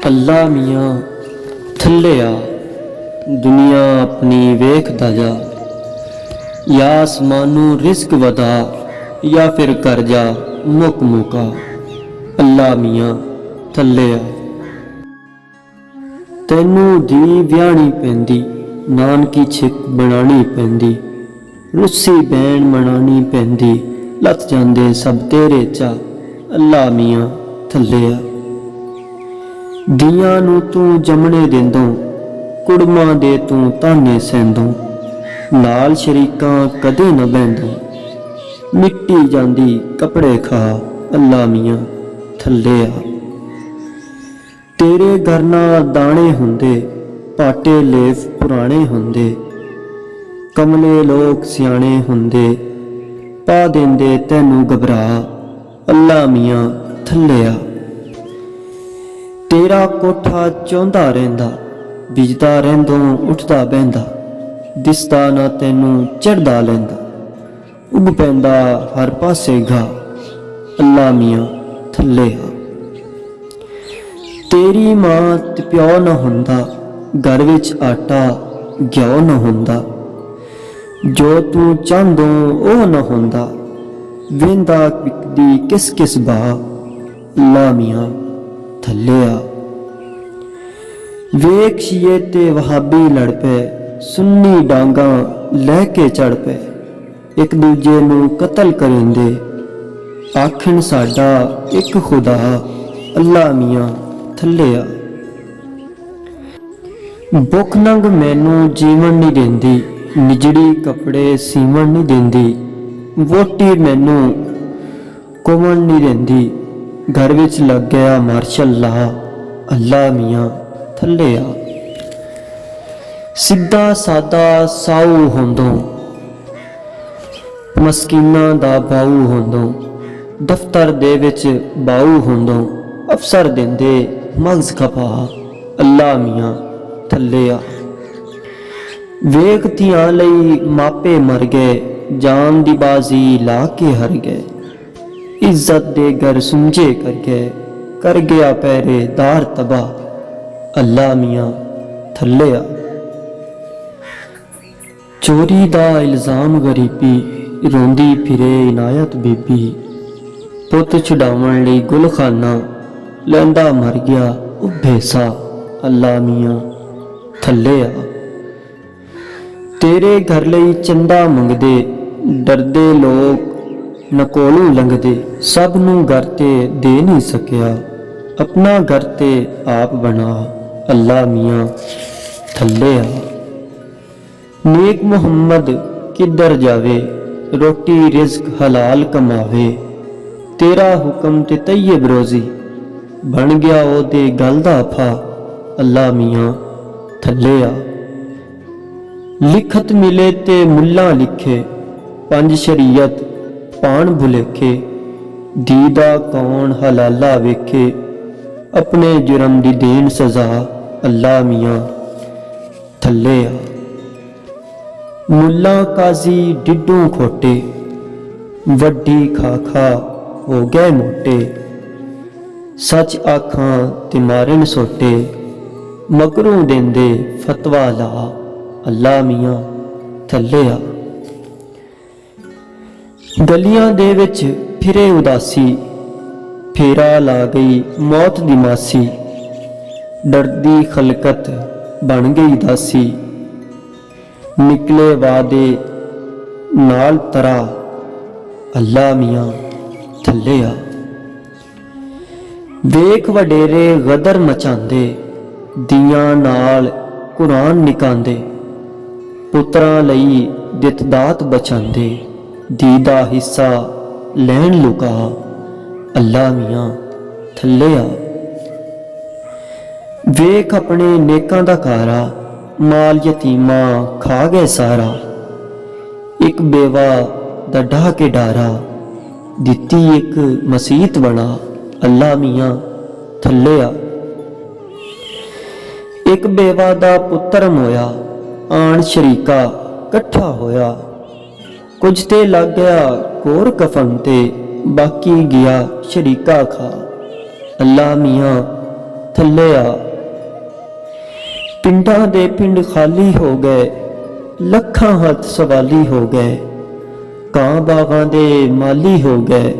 अल्लाह मियाँ थल्ले आ, दुनिया अपनी वेखदा जा। या आसमानू रिस्क वधा या फिर कर जा मुक मुका। अल्लाह मियाँ थल्ले आ। तैनू धी व्याहनी पैंदी, नानकी छिक बनानी पैंदी, रुस्सी बैन मनानी पैंदी, लथ जांदे सब तेरे चा। अल्लाह मियाँ थल्ले आ। दियां नू तू जमने देंदों, कुड़मां दे तू ताने सैंदों, नाल शरीकां कदे न बहंदों, मिट्टी जांदी कपड़े खा। अल्लाह मियाँ थल्ले आ। तेरे घर ना दाने हुंदे, पाटे लेफ पुराने हुंदे, कमले लोग सियाणे हुंदे, पा देंदे तैनू घबरा। अल्लाह मियाँ थल्ले आ। तेरा कोठा चौंदा रहिंदा, बिजदा रहिंदों उठदा बहिंदा, दिसदा ना तैनू चढ़दा लैंदा, उग पैंदा हर पासे घा। अल्लाह मियाँ थल्ले आ। तेरी मां ते प्यो न हुंदा, घर विच आटा घ्यो न हुंदा, जो तू चाहंदों ओह न हुंदा, वेंदा विकदी किस किस बा। अल्लाह मियाँ थल्ले आ। वेख शिये ते वहाबी लड़ पे, सुन्नी डांगा लैके चढ़ पे, एक दूजे नू कतल करेंदे, आखन साडा एक खुदा। अल्लाह मियाँ थल्ले आ। भुख नंग मैनू जीवन नहीं देंदी, निजड़ी कपड़े सीवन नहीं देंदी, वोटी मैनू कोमन नहीं देंदी, घर विच लग गया मार्शल ला। अल्लाह मियाँ थल्ले आ। सिद्धा सादा साऊ होंदों, मस्कीना दा बाऊ होंदों, दफ्तर दे विच बाऊ होंदों, अफसर देंदे मगज खपा। अल्लाह मियाँ थल्ले आ। वेख धियां लई मापे मर गए, जान दी बाजी ला के हर गए, इज्जत दे घर सुंझे कर गया पहरेदार तबाह। अल्लाह मियाँ थल्ले आ। चोरी दा इल्जाम गरीबी, रोंदी फिरे इनायत बीबी, पुत छुड़ावन लई गुलखाना, लैंदा मर गया उभे सा। अल्लाह मियाँ थल्ले आ। तेरे घर लई चंदा मंगदे, डरदे लोग न कोलों लंघदे, सब नू घर ते दे नहीं सकिया, अपना घर ते आप बना। अल्लाह मियाँ थल्ले आ। नेक मुहम्मद किधर जावे, रोटी रिज़्क हलाल कमावे, तेरा हुक्म ते तैयब रोज़ी, बन गया ओदे गल दा फा। अल्लाह मियाँ थल्ले आ। लिखत मिले ते मुल्ला लिखे, पंज शरीयत पान भुलेखे, दीदा कौन हलाला वेखे, अपने जुर्म दी देन सजा। अल्लाह मियाँ थल्ले आ। मुल्ला काजी डिडों खोटे, वड्डी खा खा हो गए मोटे, सच आखां ते मारन सोटे, मगरों देंदे फतवा ला। अल्लाह मियाँ थल्ले आ। गलियां दे विच फिरे उदासी, फेरा ला गई मौत दी मासी, डरदी खलकत बन गई दासी, निकले वादे नाल तरा। अल्लाह मियाँ थल्ले आ। वेख वडेरे गदर मचांदे, दियां नाल कुरान निकांदे, पुत्रां लई दितदात बचांदे, दीदा हिस्सा लैन लुका। अल्लाह मियाँ थल्ले आ। वेख अपने नेकां दा कारा, माल यतीमा खा गए सारा, एक बेवा दा ढा के डारा, दिती एक मसीत बना। अल्लाह मियाँ थल्ले आ। एक बेवा दा पुत्र मोया, आन शरीका कट्ठा होया, कुछ ते लग गया कोर कफन ते, बाकी गया शरीका खा। अल्लाह मियाँ ਥੱਲੇ ਆ। ਪਿੰਡਾਂ ਦੇ ਪਿੰਡ ਖਾਲੀ ਹੋ ਗਏ, ਲੱਖਾਂ ਹੱਥ ਸਵਾਲੀ ਹੋ ਗਏ। ਕਾਂ ਬਾਗਾਂ ਦੇ ਮਾਲੀ ਹੋ ਗਏ,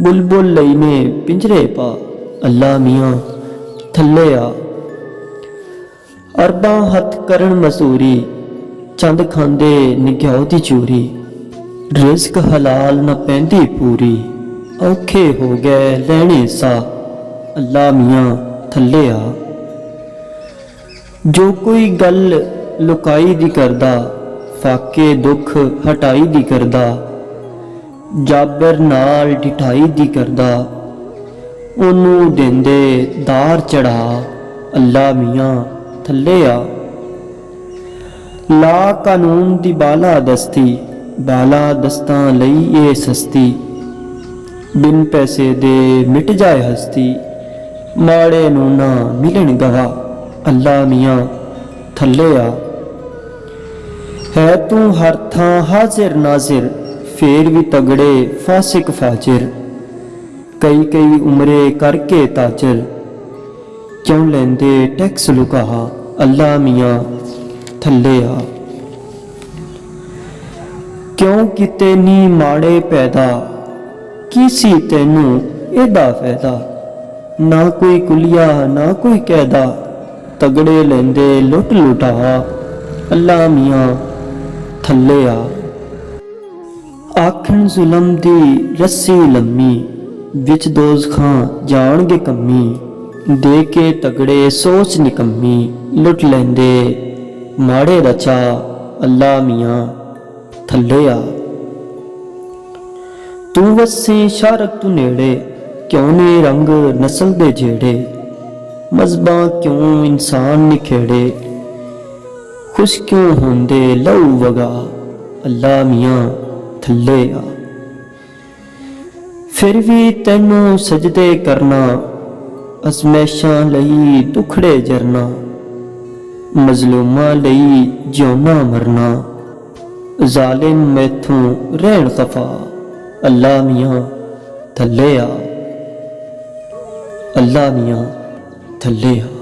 ਬੁਲਬੁਲ ਲਈ ਨੇ ਪਿੰਜਰੇ ਪਾ। ਅੱਲਾ ਮੀਆਂ ਥੱਲੇ ਆ। ਅਰਬਾਂ ਹੱਥ ਕਰਨ ਮਜ਼ਦੂਰੀ, ਚੰਦ ਖਾਂਦੇ ਨਿਗਿਆਓ ਦੀ ਚੂਰੀ। ਰਿਜ਼ਕ ਹਲਾਲ ਨਾ ਪੈਂਦੀ ਪੂਰੀ, ਔਖੇ ਹੋ ਗਏ ਲੈਣੇ ਸਾ। ਅੱਲਾ ਮੀਆਂ ਥੱਲੇ ਆ। ਜੋ ਕੋਈ ਗੱਲ ਲੁਕਾਈ ਦੀ ਕਰਦਾ, ਫਾਕੇ ਦੁੱਖ ਹਟਾਈ ਦੀ ਕਰਦਾ। ਜਾਬਰ ਨਾਲ ਢਿਠਾਈ ਦੀ ਕਰਦਾ, ਉਹਨੂੰ ਦਿੰਦੇ ਦਾਰ ਚੜਾ। ਅੱਲਾ ਮੀਆਂ ਥੱਲੇ ਆ। ਲਾ ਕਾਨੂੰਨ ਦੀ ਬਾਲਾ ਦਸਤੀ, ਬਾਲਾ ਦਸਤਾਂ ਲਈ ਇਹ ਸਸਤੀ। ਬਿਨ ਪੈਸੇ ਦੇ ਮਿਟ ਜਾਏ ਹਸਤੀ, ਮਾੜੇ ਨੂੰ ਨਾ ਮਿਲਣ ਗਵਾ। ਅੱਲਾ ਮੀਆਂ ਥੱਲੇ ਆ। ਹੈ ਤੂੰ ਹਰ ਥਾਂ ਹਾਜ਼ਰ ਨਾਜ਼ਰ, ਫੇਰ ਵੀ ਤਗੜੇ ਫਾਸਿਕ ਫਾਜਿਰ। ਕਈ ਕਈ ਉਮਰੇ ਕਰਕੇ ਤਾਜਰ, ਕਿਉਂ ਲੈਂਦੇ ਟੈਕਸ ਲੁਕਾ। ਅੱਲਾ ਮੀਆਂ ਥੱਲੇ ਆ। ਕਿਉਂ ਕਿਤੇ ਨੀ ਮਾੜੇ ਪੈਦਾ, ਕੀ ਸੀ ਤੈਨੂੰ ਇਹਦਾ ਫਾਇਦਾ। ਨਾ ਕੋਈ ਕੁਲੀਆ ਨਾ ਕੋਈ ਕਾਇਦਾ, ਤਗੜੇ ਲੈਂਦੇ ਲੁੱਟ ਲੁਟਾ। ਅੱਲਾ ਮੀਆਂ ਥੱਲੇ ਆ। ਆਖਣ ਜ਼ੁਲਮ ਦੀ ਰੱਸੀ ਲੰਮੀ, ਵਿੱਚ ਦੋਜ਼ਖਾਂ ਜਾਣਗੇ ਕੰਮੀ। ਦੇ ਕੇ ਤਗੜੇ ਸੋਚ ਨਿਕੰਮੀ, ਲੁੱਟ ਲੈਂਦੇ ਮਾੜੇ ਦਾ ਚਾਅ। ਅੱਲਾ ਮੀਆਂ ਥੱਲੇ ਆ। ਤੂੰ ਵਸੇ ਸ਼ਾਰਕ ਤੂੰ ਨੇੜੇ, ਕਿਉਂ ਨੇ ਰੰਗ ਨਸਲ ਦੇ ਜਿਹੜੇ। ਮਜ਼ਬਾਂ ਕਿਉਂ ਇਨਸਾਨ ਨਿਖੇੜੇ, ਖੁਸ਼ ਕਿਉਂ ਹੁੰਦੇ ਲਹੂ ਵਗਾ। ਅੱਲਾ ਮੀਆਂ ਥੱਲੇ ਆ। ਫਿਰ ਵੀ ਤੈਨੂੰ ਸਜਦੇ ਕਰਨਾ, ਅਜ਼ਮੈਸ਼ਾਂ ਲਈ ਦੁਖੜੇ ਜਰਨਾ। ਮਜ਼ਲੂਮਾਂ ਲਈ ਜਿਉਣਾ ਮਰਨਾ, ਜ਼ਾਲਿਮ ਮੈਥੋਂ ਰਹਿਣ ਖਫਾ। ਅੱਲਾ ਮੀਆਂ ਥੱਲੇ ਆ। ਅੱਲਾ ਮੀਆਂ ਥੱਲੇ ਆ।